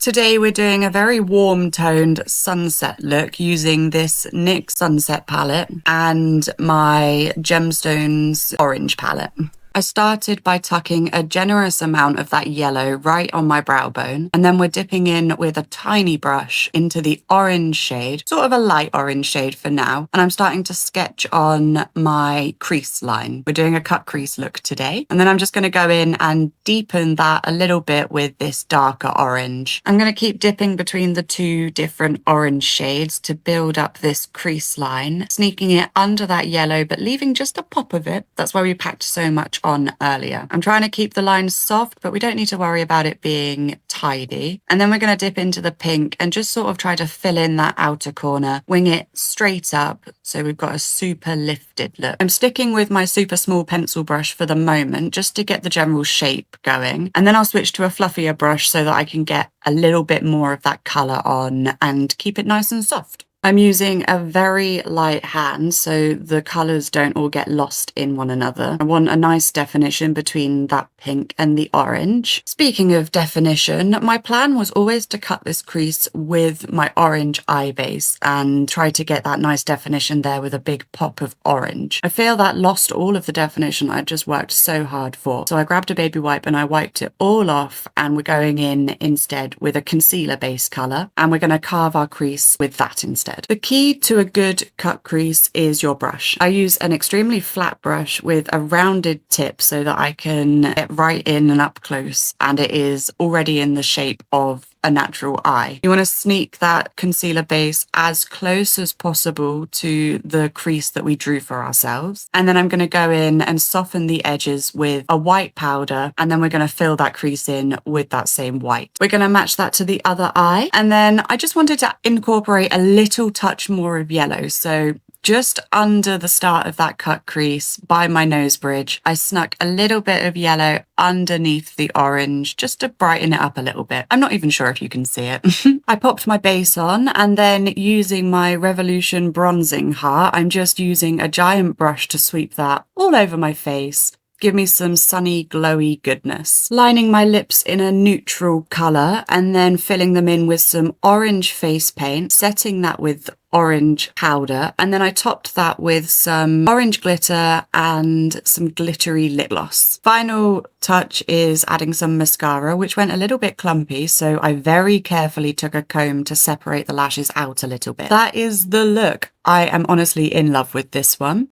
Today we're doing a very warm toned sunset look using this NYX sunset palette and my Gemstones orange palette. I started by tucking a generous amount of that yellow right on my brow bone, and then we're dipping in with a tiny brush into the orange shade, sort of a light orange shade for now, and I'm starting to sketch on my crease line. We're doing a cut crease look today, and then I'm just going to go in and deepen that a little bit with this darker orange. I'm going to keep dipping between the two different orange shades to build up this crease line, sneaking it under that yellow but leaving just a pop of it. That's why we packed so much on earlier. I'm trying to keep the lines soft, but we don't need to worry about it being tidy. And then we're going to dip into the pink and just sort of try to fill in that outer corner, wing it straight up so we've got a super lifted look. I'm sticking with my super small pencil brush for the moment just to get the general shape going, and then I'll switch to a fluffier brush so that I can get a little bit more of that colour on and keep it nice and soft. I'm using a very light hand so the colours don't all get lost in one another. I want a nice definition between that pink and the orange. Speaking of definition, my plan was always to cut this crease with my orange eye base and try to get that nice definition there with a big pop of orange. I feel that lost all of the definition I just worked so hard for. So I grabbed a baby wipe and I wiped it all off, and we're going in instead with a concealer base colour, and we're going to carve our crease with that instead. The key to a good cut crease is your brush. I use an extremely flat brush with a rounded tip so that I can get right in and up close, and it is already in the shape of a natural eye. You want to sneak that concealer base as close as possible to the crease that we drew for ourselves. And then I'm going to go in and soften the edges with a white powder, and then we're going to fill that crease in with that same white. We're going to match that to the other eye, and then I just wanted to incorporate a little touch more of yellow. So just under the start of that cut crease by my nose bridge, I snuck a little bit of yellow underneath the orange just to brighten it up a little bit. I'm not even sure if you can see it. I popped my base on, and then using my Revolution bronzing heart, I'm just using a giant brush to sweep that all over my face. Give me some sunny, glowy goodness. Lining my lips in a neutral colour and then filling them in with some orange face paint, setting that with orange powder, and then I topped that with some orange glitter and some glittery lip gloss. Final touch is adding some mascara, which went a little bit clumpy, so I very carefully took a comb to separate the lashes out a little bit. That is the look. I am honestly in love with this one.